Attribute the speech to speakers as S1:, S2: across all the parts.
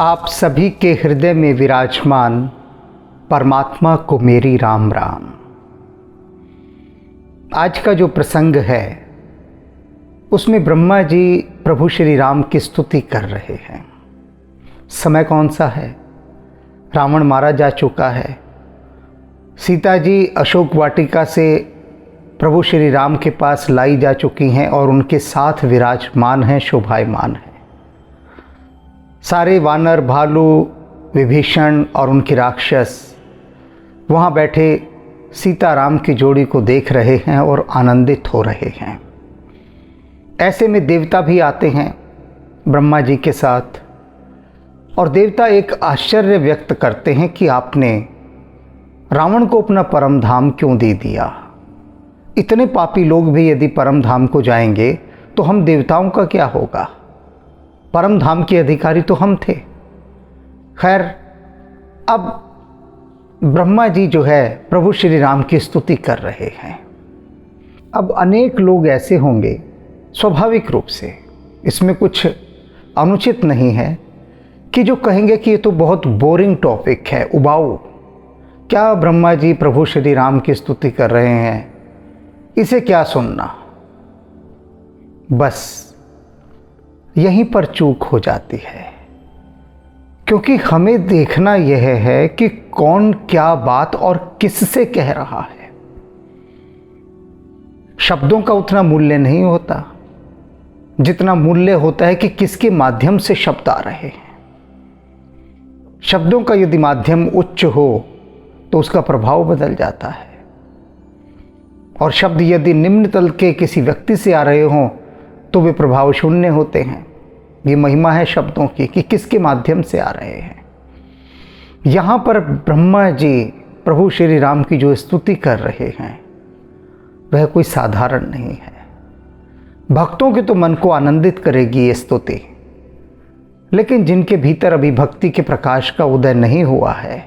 S1: आप सभी के हृदय में विराजमान परमात्मा को मेरी राम राम। आज का जो प्रसंग है उसमें ब्रह्मा जी प्रभु श्री राम की स्तुति कर रहे हैं। समय कौन सा है? रावण मारा जा चुका है। सीता जी अशोक वाटिका से प्रभु श्री राम के पास लाई जा चुकी हैं और उनके साथ विराजमान हैं, शोभायमान हैं। सारे वानर, भालू, विभीषण और उनके राक्षस वहाँ बैठे सीता राम की जोड़ी को देख रहे हैं और आनंदित हो रहे हैं। ऐसे में देवता भी आते हैं ब्रह्मा जी के साथ और देवता एक आश्चर्य व्यक्त करते हैं कि आपने रावण को अपना परम धाम क्यों दे दिया। इतने पापी लोग भी यदि परम धाम को जाएंगे तो हम देवताओं का क्या होगा? परम धाम के अधिकारी तो हम थे। खैर, अब ब्रह्मा जी जो है प्रभु श्री राम की स्तुति कर रहे हैं। अब अनेक लोग ऐसे होंगे, स्वाभाविक रूप से इसमें कुछ अनुचित नहीं है, कि जो कहेंगे कि ये तो बहुत बोरिंग टॉपिक है, उबाऊ। क्या ब्रह्मा जी प्रभु श्री राम की स्तुति कर रहे हैं, इसे क्या सुनना? बस यहीं पर चूक हो जाती है, क्योंकि हमें देखना यह है कि कौन क्या बात और किससे कह रहा है। शब्दों का उतना मूल्य नहीं होता जितना मूल्य होता है कि किसके माध्यम से शब्द आ रहे हैं। शब्दों का यदि माध्यम उच्च हो तो उसका प्रभाव बदल जाता है, और शब्द यदि निम्न तल के किसी व्यक्ति से आ रहे हों तो वे प्रभाव शून्य होते हैं। ये महिमा है शब्दों की कि किसके माध्यम से आ रहे हैं। यहाँ पर ब्रह्मा जी प्रभु श्री राम की जो स्तुति कर रहे हैं वह कोई साधारण नहीं है। भक्तों के तो मन को आनंदित करेगी ये स्तुति, लेकिन जिनके भीतर अभी भक्ति के प्रकाश का उदय नहीं हुआ है,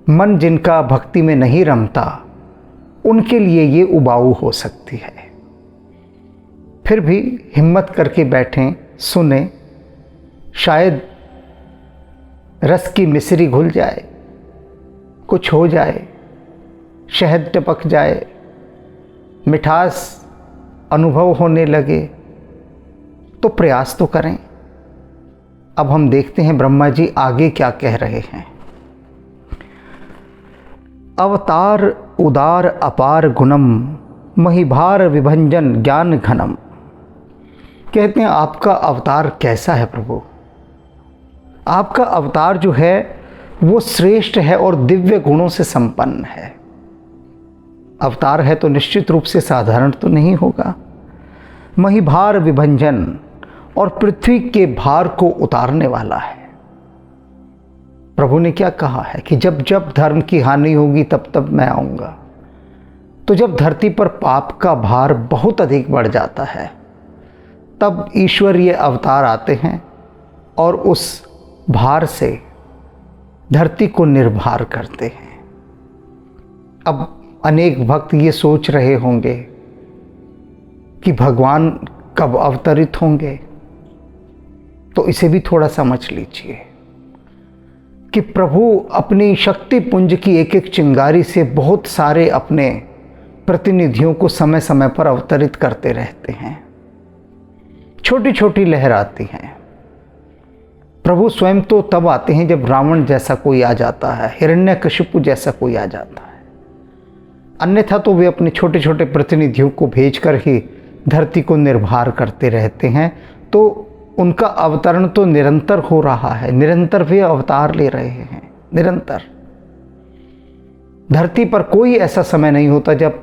S1: मन जिनका भक्ति में नहीं रमता, उनके लिए ये उबाऊ हो सकती है। फिर भी हिम्मत करके बैठें, सुने, शायद रस की मिश्री घुल जाए, कुछ हो जाए, शहद टपक जाए, मिठास अनुभव होने लगे, तो प्रयास तो करें। अब हम देखते हैं ब्रह्मा जी आगे क्या कह रहे हैं। अवतार उदार अपार गुणम महिभार विभंजन ज्ञान घनम। कहते हैं आपका अवतार कैसा है प्रभु? आपका अवतार जो है वो श्रेष्ठ है और दिव्य गुणों से संपन्न है। अवतार है तो निश्चित रूप से साधारण तो नहीं होगा। महिभार विभंजन, और पृथ्वी के भार को उतारने वाला है। प्रभु ने क्या कहा है कि जब जब धर्म की हानि होगी तब तब मैं आऊँगा। तो जब धरती पर पाप का भार बहुत अधिक बढ़ जाता है तब ईश्वरीय अवतार आते हैं और उस भार से धरती को निर्भार करते हैं। अब अनेक भक्त ये सोच रहे होंगे कि भगवान कब अवतरित होंगे, तो इसे भी थोड़ा समझ लीजिए कि प्रभु अपनी शक्ति पुंज की एक एक चिंगारी से बहुत सारे अपने प्रतिनिधियों को समय समय पर अवतरित करते रहते हैं। छोटी छोटी लहर आती हैं। प्रभु स्वयं तो तब आते हैं जब रावण जैसा कोई आ जाता है, हिरण्यकशिपु जैसा कोई आ जाता है। अन्यथा तो वे अपने छोटे छोटे प्रतिनिधियों को भेजकर ही धरती को निर्भर करते रहते हैं। तो उनका अवतरण तो निरंतर हो रहा है, निरंतर वे अवतार ले रहे हैं, निरंतर। धरती पर कोई ऐसा समय नहीं होता जब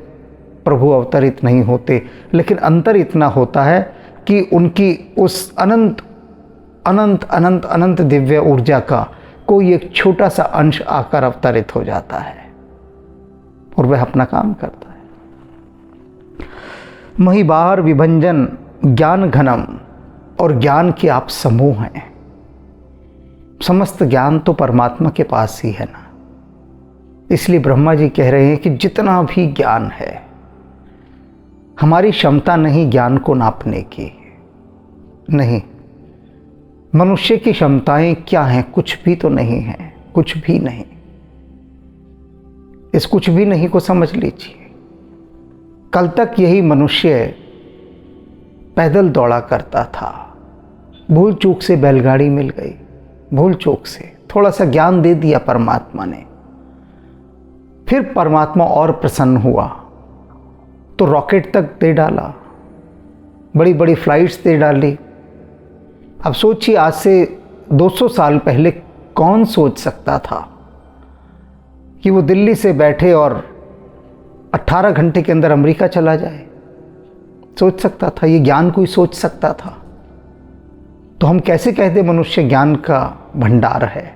S1: प्रभु अवतरित नहीं होते, लेकिन अंतर इतना होता है कि उनकी उस अनंत अनंत अनंत अनंत दिव्य ऊर्जा का कोई एक छोटा सा अंश आकर अवतरित हो जाता है और वह अपना काम करता है। महिभार विभंजन ज्ञान घनम, और ज्ञान के आप समूह हैं। समस्त ज्ञान तो परमात्मा के पास ही है ना। इसलिए ब्रह्मा जी कह रहे हैं कि जितना भी ज्ञान है, हमारी क्षमता नहीं ज्ञान को नापने की, नहीं। मनुष्य की क्षमताएं क्या हैं? कुछ भी तो नहीं है, कुछ भी नहीं। इस कुछ भी नहीं को समझ लीजिए। कल तक यही मनुष्य पैदल दौड़ा करता था, भूल चूक से बैलगाड़ी मिल गई, भूल चूक से थोड़ा सा ज्ञान दे दिया परमात्मा ने, फिर परमात्मा और प्रसन्न हुआ तो रॉकेट तक दे डाला, बड़ी बड़ी फ्लाइट्स दे डाली। अब सोचिए, आज से 200 साल पहले कौन सोच सकता था कि वो दिल्ली से बैठे और 18 घंटे के अंदर अमेरिका चला जाए? सोच सकता था? ये ज्ञान कोई सोच सकता था? तो हम कैसे कहते मनुष्य ज्ञान का भंडार है?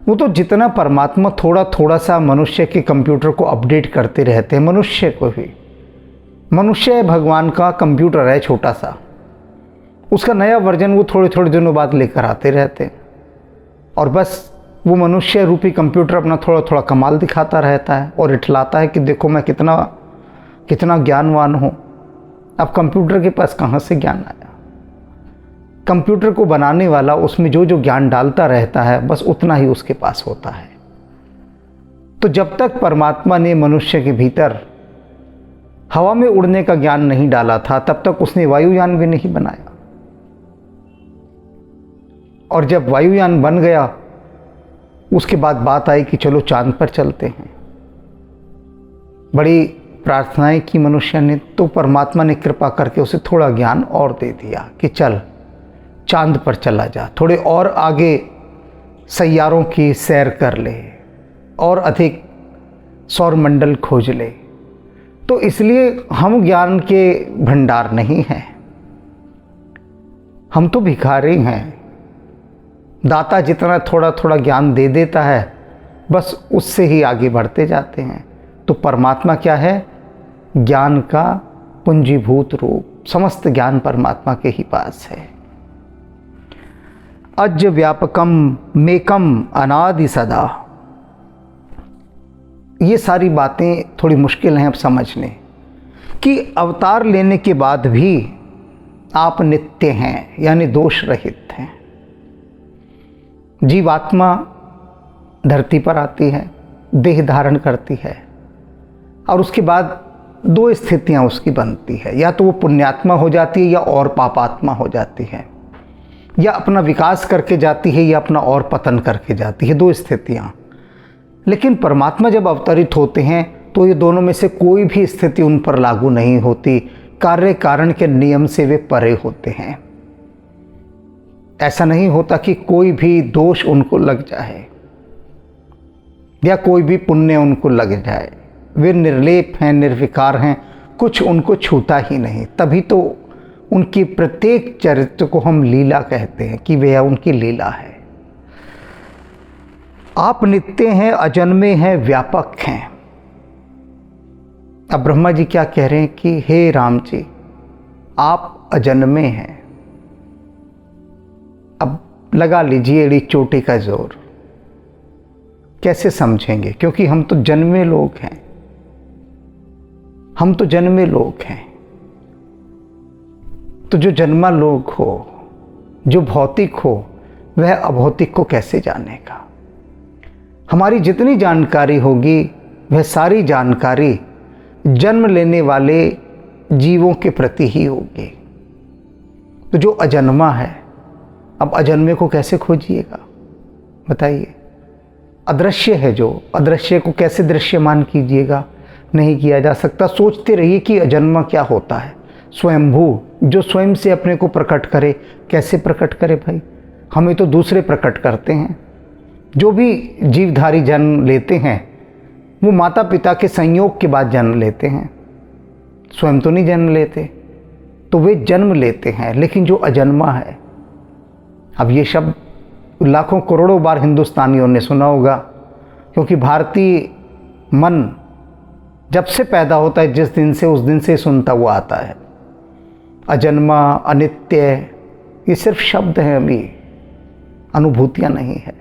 S1: वो तो जितना परमात्मा थोड़ा थोड़ा सा मनुष्य के कंप्यूटर को अपडेट करते रहते हैं, मनुष्य को भी। मनुष्य भगवान का कंप्यूटर है छोटा सा, उसका नया वर्जन वो थोड़े थोड़े दिनों बाद लेकर आते रहते हैं, और बस वो मनुष्य रूपी कंप्यूटर अपना थोड़ा थोड़ा कमाल दिखाता रहता है और इठलाता है कि देखो मैं कितना कितना ज्ञानवान हूँ। अब कंप्यूटर के पास कहाँ से ज्ञान आया? कंप्यूटर को बनाने वाला उसमें जो जो ज्ञान डालता रहता है बस उतना ही उसके पास होता है। तो जब तक परमात्मा ने मनुष्य के भीतर हवा में उड़ने का ज्ञान नहीं डाला था, तब तक उसने वायुयान भी नहीं बनाया। और जब वायुयान बन गया, उसके बाद बात आई कि चलो चांद पर चलते हैं। बड़ी प्रार्थनाएं की मनुष्य ने, तो परमात्मा ने कृपा करके उसे थोड़ा ज्ञान और दे दिया कि चल चांद पर चला जा, थोड़े और आगे सैयारों की सैर कर ले और अधिक सौरमंडल खोज ले। तो इसलिए हम ज्ञान के भंडार नहीं हैं, हम तो भिखारी हैं। दाता जितना थोड़ा थोड़ा ज्ञान दे देता है, बस उससे ही आगे बढ़ते जाते हैं। तो परमात्मा क्या है? ज्ञान का पुंजीभूत रूप। समस्त ज्ञान परमात्मा के ही पास है। अज व्यापकम मेकम अनादि सदा। ये सारी बातें थोड़ी मुश्किल हैं अब समझने, कि अवतार लेने के बाद भी आप नित्य हैं, यानी दोष रहित हैं। जीवात्मा धरती पर आती है, देह धारण करती है, और उसके बाद दो स्थितियां उसकी बनती है, या तो वो पुण्यात्मा हो जाती है या और पापात्मा हो जाती है, या अपना विकास करके जाती है या अपना और पतन करके जाती है। दो स्थितियां। लेकिन परमात्मा जब अवतरित होते हैं तो ये दोनों में से कोई भी स्थिति उन पर लागू नहीं होती। कार्य कारण के नियम से वे परे होते हैं। ऐसा नहीं होता कि कोई भी दोष उनको लग जाए या कोई भी पुण्य उनको लग जाए। वे निर्लेप हैं, निर्विकार हैं, कुछ उनको छूता ही नहीं। तभी तो उनकी प्रत्येक चरित्र को हम लीला कहते हैं कि वह उनकी लीला है। आप नित्य हैं, अजन्मे हैं, व्यापक हैं। अब ब्रह्मा जी क्या कह रहे हैं कि हे राम जी, आप अजन्मे हैं। अब लगा लीजिए एड़ी चोटी का जोर। कैसे समझेंगे? क्योंकि हम तो जन्मे लोग हैं, हम तो जन्मे लोग हैं। तो जो जन्मा लोग हो, जो भौतिक हो, वह अभौतिक को कैसे जानेगा? हमारी जितनी जानकारी होगी वह सारी जानकारी जन्म लेने वाले जीवों के प्रति ही होगी। तो जो अजन्मा है, अब अजन्मे को कैसे खोजिएगा बताइए? अदृश्य है, जो अदृश्य को कैसे दृश्यमान कीजिएगा? नहीं किया जा सकता। सोचते रहिए कि अजन्मा क्या होता है। स्वयंभू, जो स्वयं से अपने को प्रकट करे। कैसे प्रकट करे भाई? हमें तो दूसरे प्रकट करते हैं। जो भी जीवधारी जन्म लेते हैं वो माता पिता के संयोग के बाद जन्म लेते हैं, स्वयं तो नहीं जन्म लेते। तो वे जन्म लेते हैं, लेकिन जो अजन्मा है, अब ये शब्द लाखों करोड़ों बार हिंदुस्तानियों ने सुना होगा, क्योंकि भारतीय मन जब से पैदा होता है, जिस दिन से, उस दिन से सुनता हुआ आता है। अजन्मा, अनित्य, ये सिर्फ शब्द हैं, अभी अनुभूतियां नहीं है।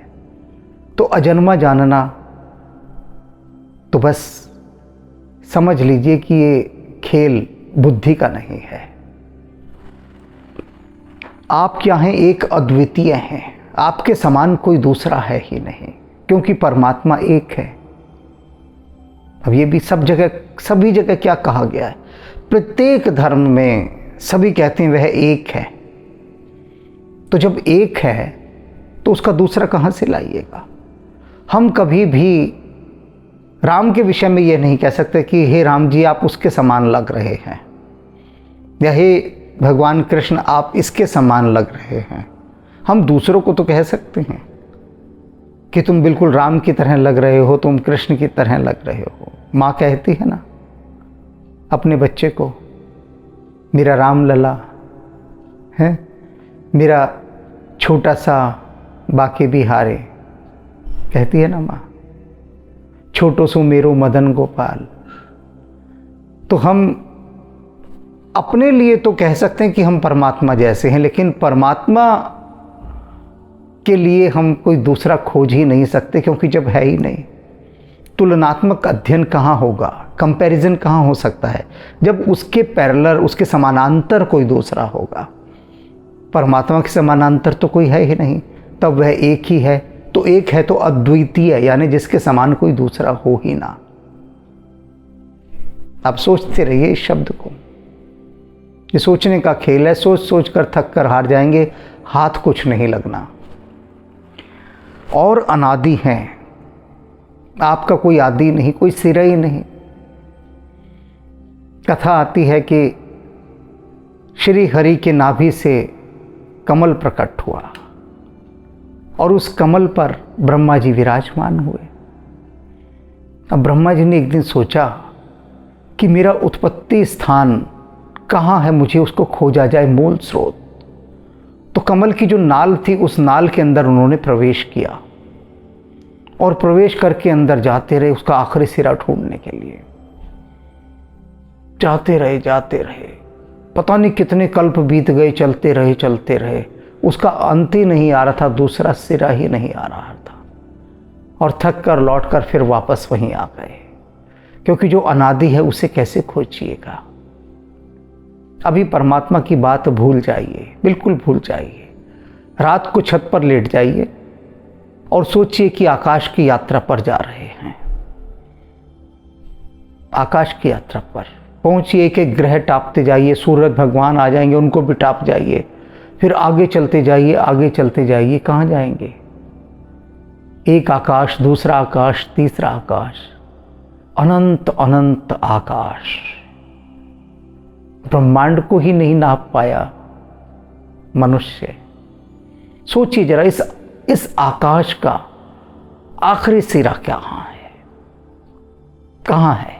S1: तो अजन्मा जानना, तो बस समझ लीजिए कि ये खेल बुद्धि का नहीं है। आप क्या हैं, एक अद्वितीय हैं, आपके समान कोई दूसरा है ही नहीं, क्योंकि परमात्मा एक है। अब ये भी सभी जगह क्या कहा गया है, प्रत्येक धर्म में सभी कहते हैं वह एक है। तो जब एक है तो उसका दूसरा कहाँ से लाइएगा। हम कभी भी राम के विषय में ये नहीं कह सकते कि हे राम जी आप उसके समान लग रहे हैं, या हे भगवान कृष्ण आप इसके समान लग रहे हैं। हम दूसरों को तो कह सकते हैं कि तुम बिल्कुल राम की तरह लग रहे हो, तुम कृष्ण की तरह लग रहे हो। माँ कहती है ना अपने बच्चे को, मेरा राम लला है, मेरा छोटा सा बाके बिहारे, कहती है ना माँ, छोटो सो मेरो मदन गोपाल। तो हम अपने लिए तो कह सकते हैं कि हम परमात्मा जैसे हैं, लेकिन परमात्मा के लिए हम कोई दूसरा खोज ही नहीं सकते, क्योंकि जब है ही नहीं, तुलनात्मक अध्ययन कहाँ होगा, कंपैरिजन कहाँ हो सकता है जब उसके पैरेलल, उसके समानांतर कोई दूसरा होगा। परमात्मा के समानांतर तो कोई है ही नहीं, तब वह एक ही है। तो एक है तो अद्वितीय, यानी जिसके समान कोई दूसरा हो ही ना। आप सोचते रहिए इस शब्द को, ये सोचने का खेल है, सोच सोच कर थक कर हार जाएंगे, हाथ कुछ नहीं लगना। और अनादि हैं, आपका कोई आदि नहीं, कोई सिरा ही नहीं। कथा आती है कि श्री हरि के नाभि से कमल प्रकट हुआ और उस कमल पर ब्रह्मा जी विराजमान हुए। अब ब्रह्मा जी ने एक दिन सोचा कि मेरा उत्पत्ति स्थान कहाँ है, मुझे उसको खोजा जाए, मूल स्रोत। तो कमल की जो नाल थी, उस नाल के अंदर उन्होंने प्रवेश किया और प्रवेश करके अंदर जाते रहे उसका आखिरी सिरा ढूंढने के लिए। जाते रहे, पता नहीं कितने कल्प बीत गए, चलते रहे, उसका अंत ही नहीं आ रहा था, दूसरा सिरा ही नहीं आ रहा था। और थक कर लौट कर फिर वापस वहीं आ गए, क्योंकि जो अनादि है उसे कैसे खोजिएगा। अभी परमात्मा की बात भूल जाइए, बिल्कुल भूल जाइए। रात को छत पर लेट जाइए और सोचिए कि आकाश की यात्रा पर जा रहे हैं। आकाश की यात्रा पर पहुंचिए, एक एक ग्रह टापते जाइए, सूरज भगवान आ जाएंगे, उनको भी टाप जाइए। फिर आगे चलते जाइए, कहाँ जाएंगे? एक आकाश, दूसरा आकाश, तीसरा आकाश, अनंत अनंत आकाश। ब्रह्मांड को ही नहीं नाप पाया मनुष्य। सोचिए जरा, इस आकाश का आखिरी सिरा कहाँ है? कहाँ है?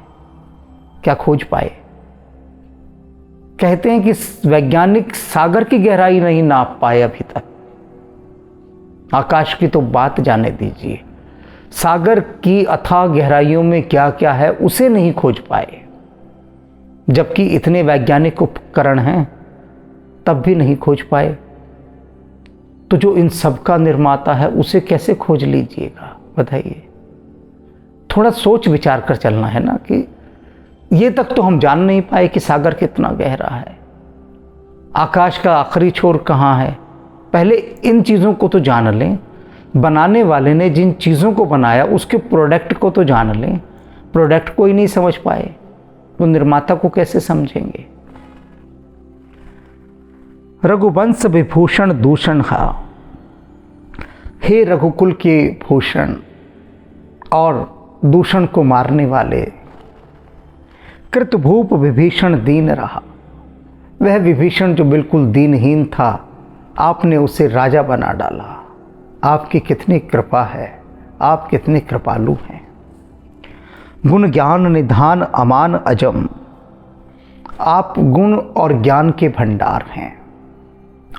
S1: क्या खोज पाए? कहते हैं कि वैज्ञानिक सागर की गहराई नहीं नाप पाए अभी तक। आकाश की तो बात जाने दीजिए, सागर की अथाह गहराइयों में क्या क्या है उसे नहीं खोज पाए। जबकि इतने वैज्ञानिक उपकरण हैं, तब भी नहीं खोज पाए। तो जो इन सब का निर्माता है उसे कैसे खोज लीजिएगा, बताइए। थोड़ा सोच विचार कर चलना है ना, कि ये तक तो हम जान नहीं पाए कि सागर कितना गहरा है, आकाश का आखिरी छोर कहाँ है। पहले इन चीज़ों को तो जान लें, बनाने वाले ने जिन चीज़ों को बनाया उसके प्रोडक्ट को तो जान लें। प्रोडक्ट को ही नहीं समझ पाए तो निर्माता को कैसे समझेंगे। रघुवंश विभूषण दूषण हा, हे रघुकुल के भूषण और दूषण को मारने वाले, कृतभूप विभीषण दीन रहा। वह विभीषण जो बिल्कुल दीनहीन था, आपने उसे राजा बना डाला। आपकी कितनी कृपा है, आप कितने कृपालु हैं। गुण ज्ञान निधान अमान अजम, आप गुण और ज्ञान के भंडार हैं।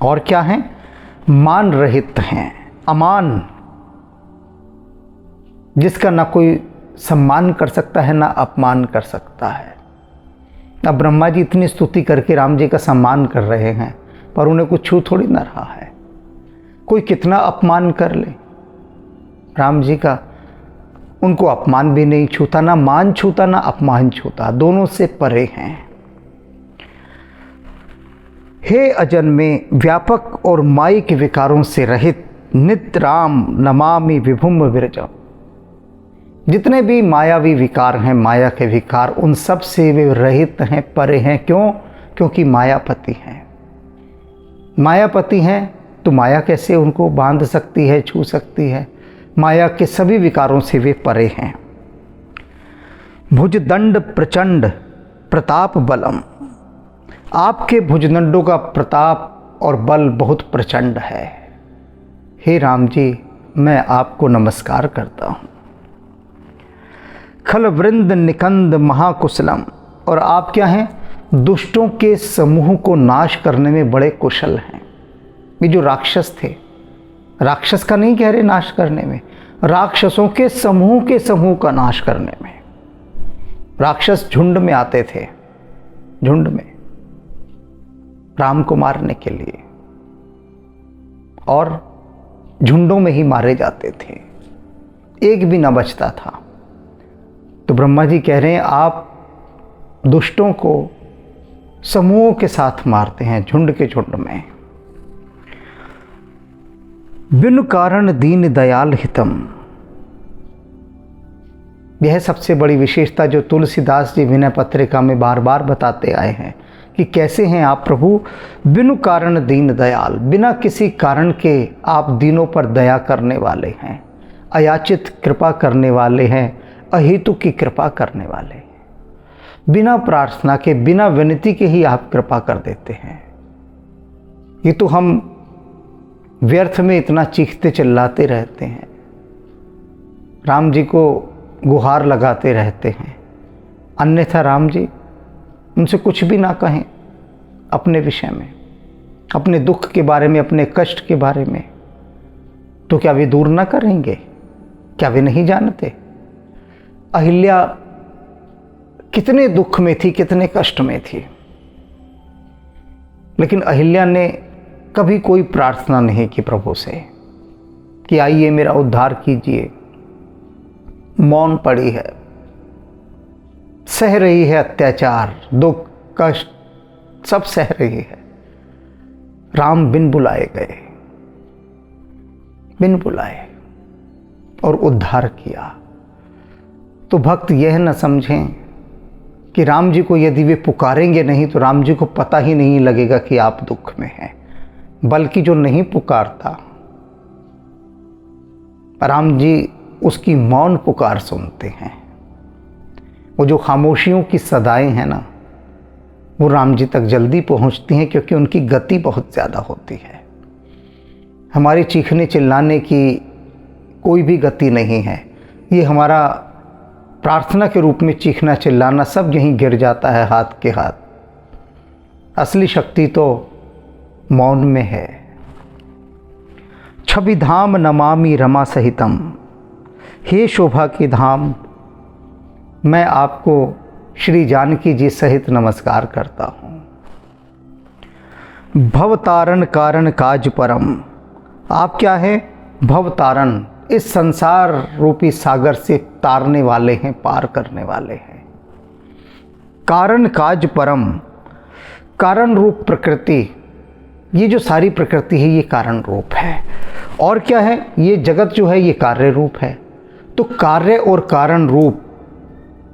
S1: और क्या हैं? मान रहित हैं, अमान, जिसका ना कोई सम्मान कर सकता है ना अपमान कर सकता है। अब ब्रह्मा जी इतनी स्तुति करके राम जी का सम्मान कर रहे हैं, पर उन्हें कुछ छू थोड़ी ना रहा है। कोई कितना अपमान कर ले राम जी का, उनको अपमान भी नहीं छूता, ना मान छूता ना अपमान छूता, दोनों से परे हैं। हे अजन में व्यापक और मायिक विकारों से रहित नित्य राम नमामि विभुम विरजम। जितने भी मायावी विकार हैं, माया के विकार, उन सब से वे रहित हैं, परे हैं। क्यों? क्योंकि मायापति हैं। मायापति हैं तो माया कैसे उनको बांध सकती है, छू सकती है? माया के सभी विकारों से वे परे हैं। भुजदंड प्रचंड प्रताप बलम। आपके भुजदंडों का प्रताप और बल बहुत प्रचंड है। हे राम जी, मैं आपको नमस्कार करता हूँ। खल वृंद निकंद महाकुशलम। और आप क्या हैं? दुष्टों के समूह को नाश करने में बड़े कुशल हैं। ये जो राक्षस थे, राक्षस का नहीं कह रहे नाश करने में, राक्षसों के समूह का नाश करने में। राक्षस झुंड में आते थे, झुंड में राम को मारने के लिए, और झुंडों में ही मारे जाते थे, एक भी ना बचता था। तो ब्रह्मा जी कह रहे हैं आप दुष्टों को समूहों के साथ मारते हैं, झुंड के झुंड में। बिनु कारण दीन दयाल हितम। यह सबसे बड़ी विशेषता जो तुलसीदास जी विनय पत्रिका में बार बार बताते आए हैं कि कैसे हैं आप प्रभु। बिनु कारण दीन दयाल, बिना किसी कारण के आप दीनों पर दया करने वाले हैं, अयाचित कृपा करने वाले हैं, अहेतु की कृपा करने वाले हैं। बिना प्रार्थना के, बिना विनती के ही आप कृपा कर देते हैं। ये तो हम व्यर्थ में इतना चीखते चिल्लाते रहते हैं, राम जी को गुहार लगाते रहते हैं, अन्यथा राम जी उनसे कुछ भी ना कहें अपने विषय में, अपने दुख के बारे में, अपने कष्ट के बारे में, तो क्या वे दूर ना करेंगे? क्या वे नहीं जानते? अहिल्या कितने दुख में थी, कितने कष्ट में थी, लेकिन अहिल्या ने कभी कोई प्रार्थना नहीं की प्रभु से कि आइए मेरा उद्धार कीजिए। मौन पड़ी है, सह रही है अत्याचार, दुख, कष्ट सब सह रही है। राम बिन बुलाए गए, बिन बुलाए, और उद्धार किया। तो भक्त यह न समझें कि राम जी को यदि वे पुकारेंगे नहीं तो राम जी को पता ही नहीं लगेगा कि आप दुख में हैं, बल्कि जो नहीं पुकारता राम जी उसकी मौन पुकार सुनते हैं। वो जो खामोशियों की सदाएं हैं ना, वो राम जी तक जल्दी पहुंचती हैं, क्योंकि उनकी गति बहुत ज़्यादा होती है। हमारी चीखने चिल्लाने की कोई भी गति नहीं है। ये हमारा प्रार्थना के रूप में चीखना चिल्लाना सब यहीं गिर जाता है हाथ के हाथ। असली शक्ति तो मौन में है। छवि धाम नमामि रमा सहितम। हे शोभा की धाम, मैं आपको श्री जानकी जी सहित नमस्कार करता हूँ। भवतारण कारण काज परम। आप क्या हैं? भवतारण, इस संसार रूपी सागर से तारने वाले हैं, पार करने वाले हैं। कारण काज परम, कारण रूप प्रकृति, ये जो सारी प्रकृति है ये कारण रूप है। और क्या है? ये जगत जो है ये कार्य रूप है। तो कार्य और कारण रूप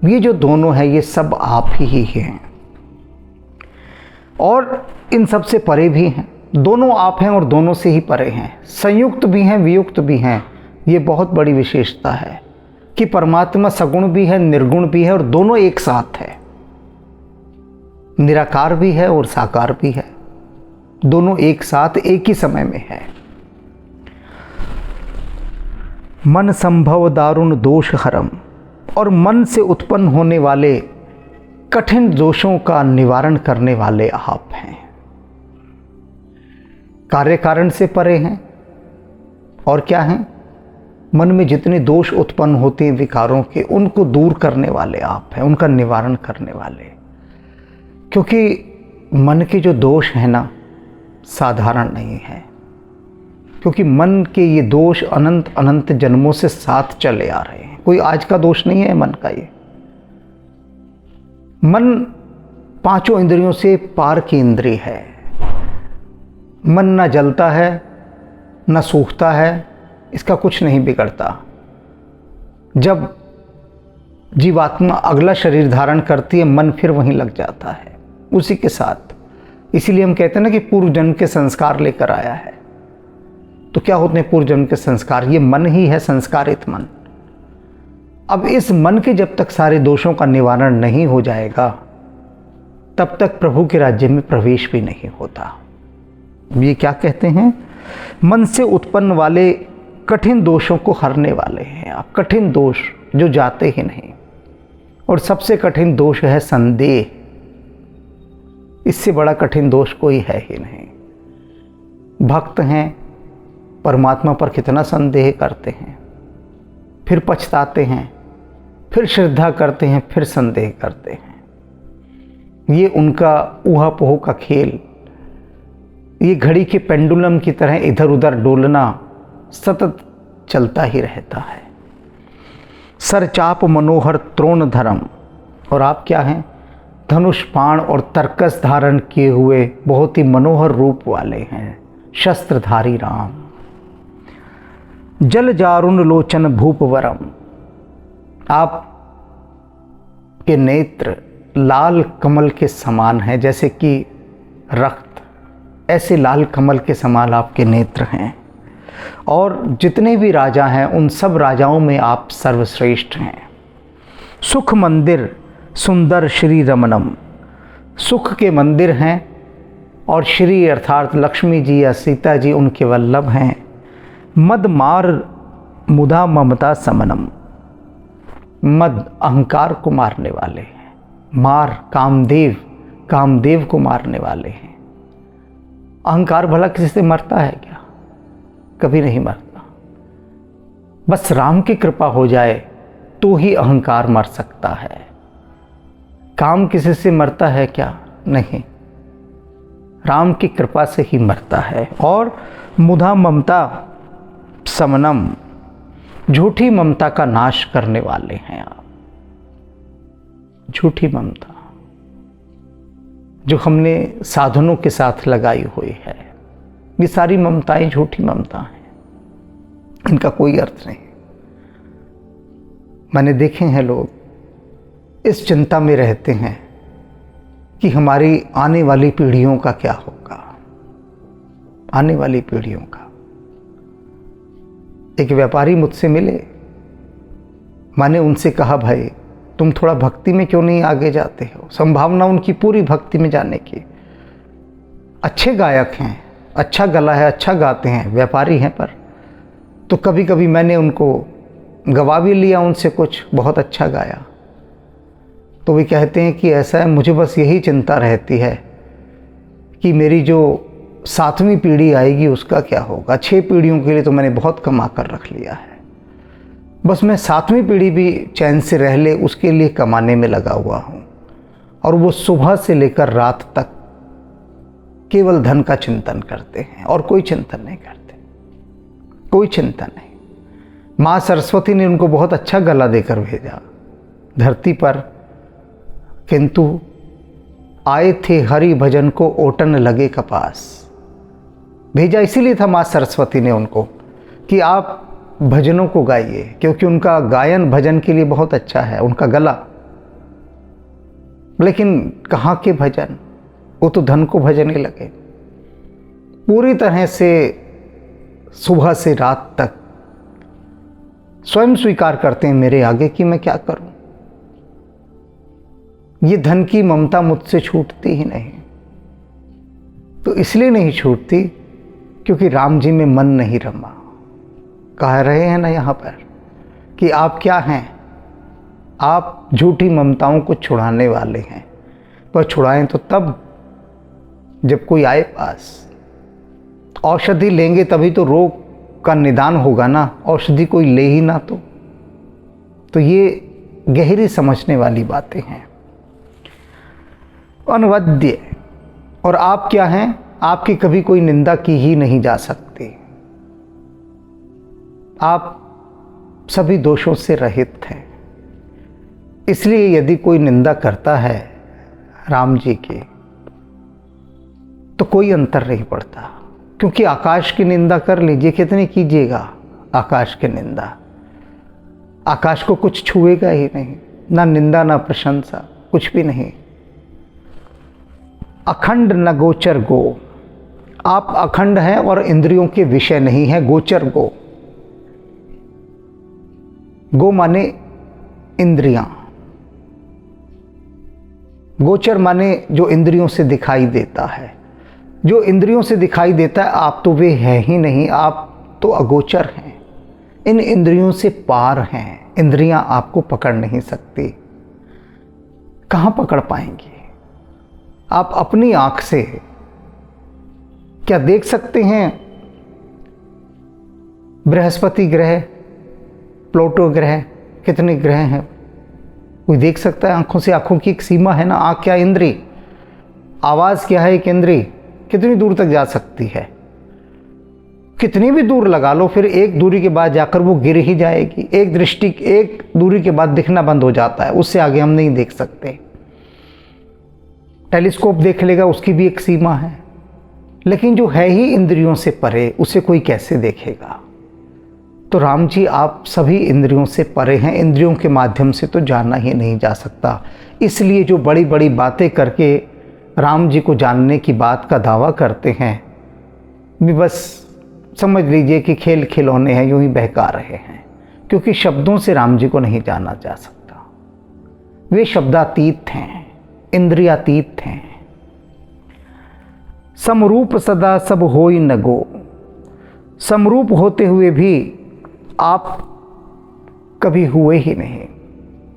S1: ये जो दोनों है ये सब आप ही हैं, और इन सब से परे भी हैं। दोनों आप हैं और दोनों से ही परे हैं, संयुक्त भी हैं, वियुक्त भी हैं। ये बहुत बड़ी विशेषता है कि परमात्मा सगुण भी है, निर्गुण भी है, और दोनों एक साथ है। निराकार भी है और साकार भी है, दोनों एक साथ एक ही समय में है। मन संभव दारुण दोष हरम। और मन से उत्पन्न होने वाले कठिन दोषों का निवारण करने वाले आप हैं। कार्य कारण से परे हैं। और क्या हैं? मन में जितने दोष उत्पन्न होते हैं विकारों के, उनको दूर करने वाले आप हैं, उनका निवारण करने वाले। क्योंकि मन के जो दोष हैं ना, साधारण नहीं है, क्योंकि मन के ये दोष अनंत अनंत जन्मों से साथ चले आ रहे हैं। कोई आज का दोष नहीं है मन का। ये मन पांचों इंद्रियों से पार की इंद्रिय है। मन ना जलता है न सूखता है, इसका कुछ नहीं बिगड़ता। जब जीवात्मा अगला शरीर धारण करती है, मन फिर वहीं लग जाता है उसी के साथ। इसीलिए हम कहते हैं ना कि पूर्व जन्म के संस्कार लेकर आया है। तो क्या होते हैं पूर्व जन्म के संस्कार? ये मन ही है, संस्कारित मन। अब इस मन के जब तक सारे दोषों का निवारण नहीं हो जाएगा, तब तक प्रभु के राज्य में प्रवेश भी नहीं होता। ये क्या कहते हैं? मन से उत्पन्न वाले कठिन दोषों को हरने वाले हैं आप। कठिन दोष जो जाते ही नहीं। और सबसे कठिन दोष है संदेह। इससे बड़ा कठिन दोष कोई है ही नहीं। भक्त हैं, परमात्मा पर कितना संदेह करते हैं, फिर पछताते हैं, फिर श्रद्धा करते हैं, फिर संदेह करते हैं। ये उनका ऊहापोह का खेल, ये घड़ी के पेंडुलम की तरह इधर उधर डोलना सतत चलता ही रहता है। सरचाप मनोहर त्रोण धर्म। और आप क्या हैं? धनुष बाण और तरकस धारण किए हुए बहुत ही मनोहर रूप वाले हैं, शस्त्रधारी राम। जल जारुण लोचन भूपवरम। आप के नेत्र लाल कमल के समान हैं, जैसे कि रक्त, ऐसे लाल कमल के समान आपके नेत्र हैं। और जितने भी राजा हैं उन सब राजाओं में आप सर्वश्रेष्ठ हैं। सुख मंदिर सुंदर श्री रमणम। सुख के मंदिर हैं और श्री अर्थात लक्ष्मी जी या सीता जी उनके वल्लभ हैं। मद मार मुदा ममता समनम। मद अहंकार को मारने वाले हैं, मार कामदेव, कामदेव को मारने वाले हैं। अहंकार भला किसी से मरता है क्या? कभी नहीं मरता। बस राम की कृपा हो जाए तो ही अहंकार मर सकता है। काम किसी से मरता है क्या? नहीं, राम की कृपा से ही मरता है। और मुधा ममता समनम। झूठी ममता का नाश करने वाले हैं आप। झूठी ममता जो हमने साधनों के साथ लगाई हुई है, ये सारी ममताएं झूठी ममता हैं, इनका कोई अर्थ नहीं। मैंने देखे हैं लोग इस चिंता में रहते हैं कि हमारी आने वाली पीढ़ियों का क्या होगा। आने वाली पीढ़ियों का। एक व्यापारी मुझसे मिले, मैंने उनसे कहा भाई तुम थोड़ा भक्ति में क्यों नहीं आगे जाते हो? संभावना उनकी पूरी भक्ति में जाने की। अच्छे गायक हैं, अच्छा गला है, अच्छा गाते हैं, व्यापारी हैं, पर तो कभी कभी मैंने उनको गवा भी लिया, उनसे कुछ बहुत अच्छा गाया। तो वे कहते हैं कि ऐसा है, मुझे बस यही चिंता रहती है कि मेरी जो 7वीं पीढ़ी आएगी उसका क्या होगा। 6 पीढ़ियों के लिए तो मैंने बहुत कमा कर रख लिया है, बस मैं 7वीं पीढ़ी भी चैन से रह ले उसके लिए कमाने में लगा हुआ हूँ। और वो सुबह से लेकर रात तक केवल धन का चिंतन करते हैं और कोई चिंतन नहीं करते, कोई चिंतन नहीं। माँ सरस्वती ने उनको बहुत अच्छा गला देकर भेजा धरती पर, किंतु आए थे हरि भजन को ओटन लगे कपास। भेजा इसीलिए था माँ सरस्वती ने उनको कि आप भजनों को गाइए, क्योंकि उनका गायन भजन के लिए बहुत अच्छा है, उनका गला। लेकिन कहाँ के भजन, वो तो धन को भजने लगे। पूरी तरह से सुबह से रात तक स्वयं स्वीकार करते हैं मेरे आगे कि मैं क्या करूं। ये धन की ममता मुझसे छूटती ही नहीं। तो इसलिए नहीं छूटती क्योंकि राम जी में मन नहीं रमा। कह रहे हैं ना यहाँ पर कि आप क्या हैं? आप झूठी ममताओं को छुड़ाने वाले हैं। पर छुड़ाएं तो तब जब कोई आए पास। औषधि लेंगे तभी तो रोग का निदान होगा ना, औषधि कोई ले ही ना तो ये गहरी समझने वाली बातें हैं। अनवद्य। और आप क्या हैं? आपकी कभी कोई निंदा की ही नहीं जा सकती। आप सभी दोषों से रहित हैं। इसलिए यदि कोई निंदा करता है राम जी की तो कोई अंतर नहीं पड़ता। क्योंकि आकाश की निंदा कर लीजिए, कितनी कीजिएगा आकाश की निंदा। आकाश को कुछ छुएगा ही नहीं, ना निंदा ना प्रशंसा, कुछ भी नहीं। अखंड न गोचर गो, आप अखंड हैं और इंद्रियों के विषय नहीं है। गोचर गो, गो माने इंद्रियां, गोचर माने जो इंद्रियों से दिखाई देता है। जो इंद्रियों से दिखाई देता है आप तो वे है ही नहीं, आप तो अगोचर हैं, इन इंद्रियों से पार हैं। इंद्रियां आपको पकड़ नहीं सकती, कहां पकड़ पाएंगी। आप अपनी आंख से क्या देख सकते हैं? बृहस्पति ग्रह, प्लूटो ग्रह, कितने ग्रह हैं कोई देख सकता है आंखों से? आंखों की एक सीमा है ना। आंख क्या इंद्री, आवाज़ क्या है एक इंद्री, कितनी दूर तक जा सकती है? कितनी भी दूर लगा लो, फिर एक दूरी के बाद जाकर वो गिर ही जाएगी। एक दूरी के बाद दिखना बंद हो जाता है, उससे आगे हम नहीं देख सकते। टेलीस्कोप देख लेगा, उसकी भी एक सीमा है। लेकिन जो है ही इंद्रियों से परे, उसे कोई कैसे देखेगा? तो राम जी आप सभी इंद्रियों से परे हैं, इंद्रियों के माध्यम से तो जाना ही नहीं जा सकता। इसलिए जो बड़ी बड़ी बातें करके राम जी को जानने की बात का दावा करते हैं, भी बस समझ लीजिए कि खेल खिलौने हैं, यूं ही बहका रहे हैं। क्योंकि शब्दों से राम जी को नहीं जाना जा सकता। वे शब्दातीत हैं, इंद्रियातीत हैं। समरूप सदा सब होई न गो, समरूप होते हुए भी आप कभी हुए ही नहीं।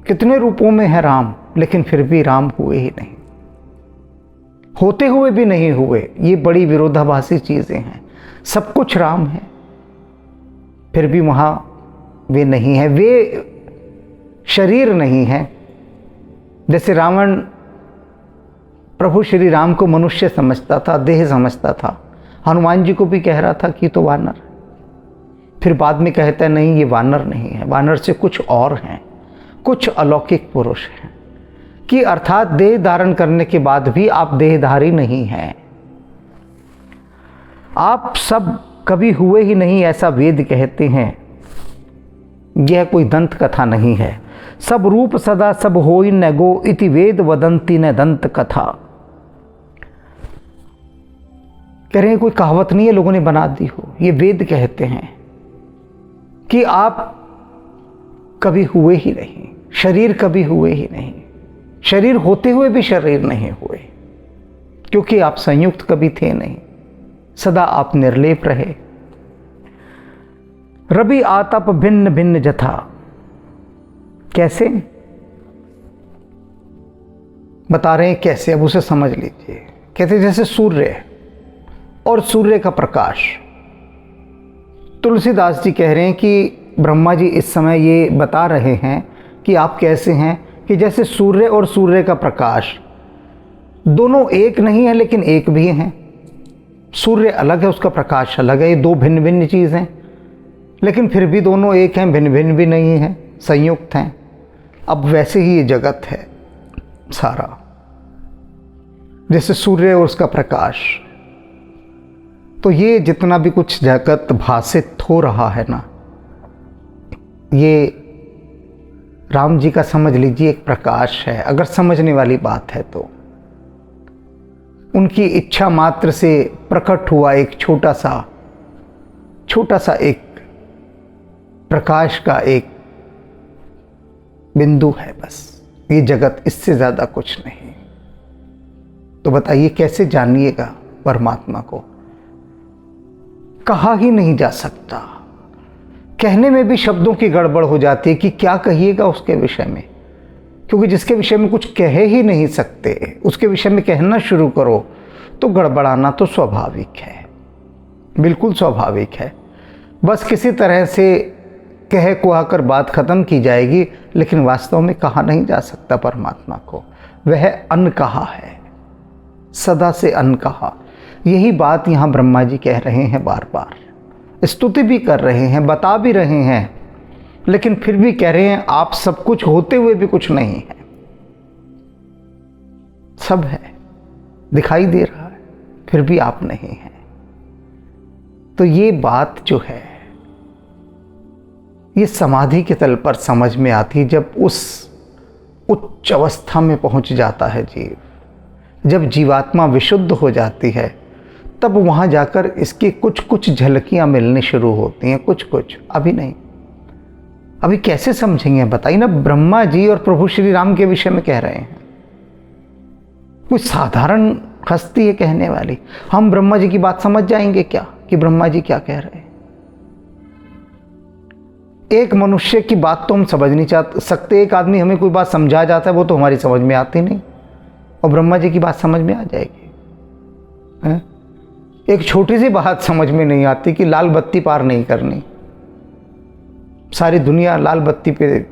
S1: कितने रूपों में है राम, लेकिन फिर भी राम हुए ही नहीं, होते हुए भी नहीं हुए। ये बड़ी विरोधाभासी चीजें हैं। सब कुछ राम है, फिर भी वहां वे नहीं है। वे शरीर नहीं है। जैसे रावण प्रभु श्री राम को मनुष्य समझता था, देह समझता था। हनुमान जी को भी कह रहा था कि तो वानर, फिर बाद में कहता है नहीं ये वानर नहीं है, वानर से कुछ और हैं, कुछ अलौकिक पुरुष हैं। कि अर्थात देह धारण करने के बाद भी आप देहधारी नहीं हैं। आप सब कभी हुए ही नहीं, ऐसा वेद कहते हैं। यह कोई दंत कथा नहीं है। सब रूप सदा सब होई न गो, इति वेद वदंती न दंत कथा। कह रहे हैं कोई कहावत नहीं है, लोगों ने बना दी हो। ये वेद कहते हैं कि आप कभी हुए ही नहीं, शरीर कभी हुए ही नहीं, शरीर होते हुए भी शरीर नहीं हुए, क्योंकि आप संयुक्त कभी थे नहीं, सदा आप निर्लेप रहे। रवि आतप भिन्न भिन्न जथा, कैसे बता रहे हैं कैसे, अब उसे समझ लीजिए। कहते जैसे सूर्य और सूर्य का प्रकाश। तुलसीदास जी कह रहे हैं कि ब्रह्मा जी इस समय ये बता रहे हैं कि आप कैसे हैं, कि जैसे सूर्य और सूर्य का प्रकाश दोनों एक नहीं है, लेकिन एक भी हैं। सूर्य अलग है, उसका प्रकाश अलग है, ये दो भिन्न भिन्न चीज़ हैं, लेकिन फिर भी दोनों एक हैं, भिन्न भिन्न भी नहीं हैं, संयुक्त हैं। अब वैसे ही ये जगत है सारा, जैसे सूर्य और उसका प्रकाश। तो ये जितना भी कुछ जगत भासित हो रहा है ना, ये राम जी का समझ लीजिए एक प्रकाश है। अगर समझने वाली बात है तो उनकी इच्छा मात्र से प्रकट हुआ एक छोटा सा एक प्रकाश का एक बिंदु है बस। ये जगत, इससे ज़्यादा कुछ नहीं। तो बताइए कैसे जानिएगा परमात्मा को? कहा ही नहीं जा सकता। कहने में भी शब्दों की गड़बड़ हो जाती है कि क्या कहिएगा उसके विषय में, क्योंकि जिसके विषय में कुछ कह ही नहीं सकते, उसके विषय में कहना शुरू करो तो गड़बड़ाना तो स्वाभाविक है, बिल्कुल स्वाभाविक है। बस किसी तरह से कह कुहा कर बात खत्म की जाएगी, लेकिन वास्तव में कहा नहीं जा सकता परमात्मा को। वह अनकहा है, सदा से अनकहा। यही बात यहाँ ब्रह्मा जी कह रहे हैं, बार बार स्तुति भी कर रहे हैं, बता भी रहे हैं, लेकिन फिर भी कह रहे हैं आप सब कुछ होते हुए भी कुछ नहीं है। सब है, दिखाई दे रहा है, फिर भी आप नहीं हैं। तो ये बात जो है ये समाधि के तल पर समझ में आती है, जब उस उच्च अवस्था में पहुंच जाता है जीव, जब जीवात्मा विशुद्ध हो जाती है, तब वहाँ जाकर इसकी कुछ कुछ झलकियाँ मिलनी शुरू होती हैं, कुछ कुछ, अभी नहीं। अभी कैसे समझेंगे बताइए ना। ब्रह्मा जी और प्रभु श्री राम के विषय में कह रहे हैं, कोई साधारण हस्ती है कहने वाली। हम ब्रह्मा जी की बात समझ जाएंगे क्या कि ब्रह्मा जी क्या कह रहे हैं? एक मनुष्य की बात तो हम समझ नहीं सकते, एक आदमी हमें कोई बात समझा जाता है वो तो हमारी समझ में आती नहीं, और ब्रह्मा जी की बात समझ में आ जाएगी है? एक छोटी सी बात समझ में नहीं आती कि लाल बत्ती पार नहीं करनी, सारी दुनिया लाल बत्ती पे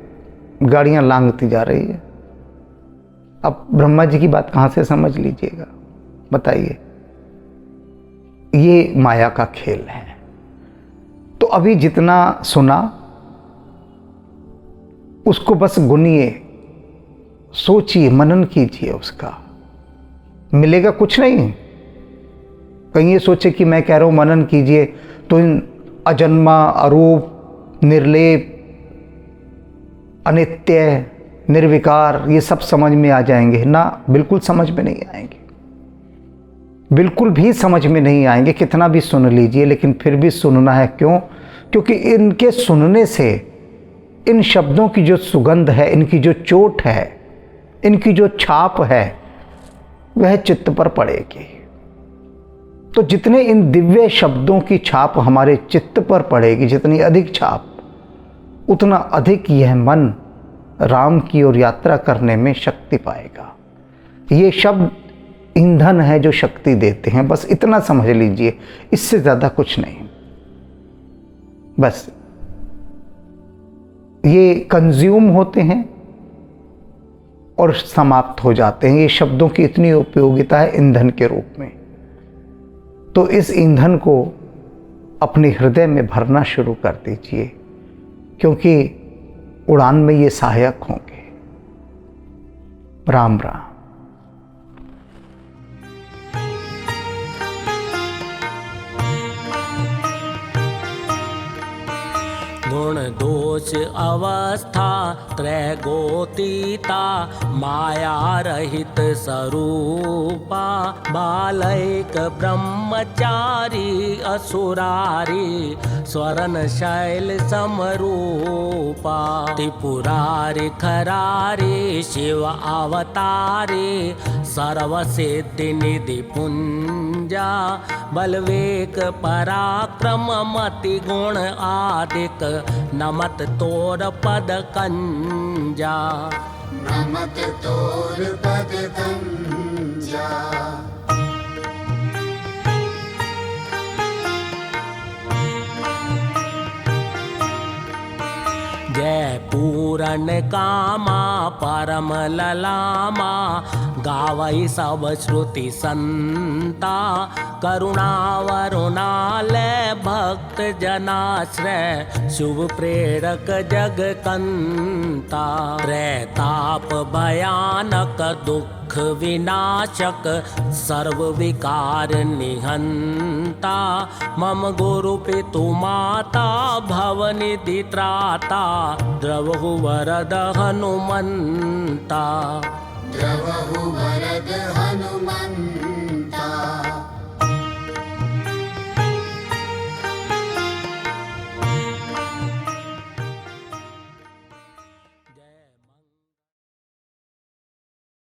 S1: गाड़ियां लांघती जा रही है। अब ब्रह्मा जी की बात कहाँ से समझ लीजिएगा बताइए। ये माया का खेल है। तो अभी जितना सुना उसको बस गुनिए, सोचिए, मनन कीजिए, उसका मिलेगा कुछ नहीं। कहीं ये सोचे कि मैं कह रहा हूँ मनन कीजिए तो इन अजन्मा, अरूप, निर्लेप, अनित्य, निर्विकार ये सब समझ में आ जाएंगे ना, बिल्कुल समझ में नहीं आएंगे, बिल्कुल भी समझ में नहीं आएंगे। कितना भी सुन लीजिए, लेकिन फिर भी सुनना है। क्यों? क्योंकि इनके सुनने से इन शब्दों की जो सुगंध है, इनकी जो चोट है, इनकी जो छाप है, वह चित्त पर पड़ेगी। तो जितने इन दिव्य शब्दों की छाप हमारे चित्त पर पड़ेगी, जितनी अधिक छाप, उतना अधिक यह मन राम की ओर यात्रा करने में शक्ति पाएगा। ये शब्द ईंधन है जो शक्ति देते हैं, बस इतना समझ लीजिए, इससे ज़्यादा कुछ नहीं। बस ये कंज्यूम होते हैं और समाप्त हो जाते हैं। ये शब्दों की इतनी उपयोगिता है ईंधन के रूप में। तो इस ईंधन को अपने हृदय में भरना शुरू कर दीजिए, क्योंकि उड़ान में ये सहायक होंगे। राम राम।
S2: गुण दोष अवस्था त्रय गोतीता, माया रहित स्वरूपा, बालैक ब्रह्मचारी असुरारी, स्वरण शैल समरूपा, त्रिपुरारी खरारी शिव अवतारी, सर्वसिद्धि निधि पुंजा, बलवेक पराक्रम मति गुण आदिक, नमत तोर पद कंजा,
S3: नमत तोर पद कंजा।
S2: जय पूरन कामा परम ललामा, गावई सब श्रुति संता, करुणा वरुणालय भक्त जनाश्रय, शुभ प्रेरक जग कंता, त्रैताप भयानक दुख विनाशक, सर्व विकार निहंता, मम गुरु पितु माता भवनिधि त्राता, द्रवहु वरद हनुमंता,
S3: द्रवहु वरद हनुमंता।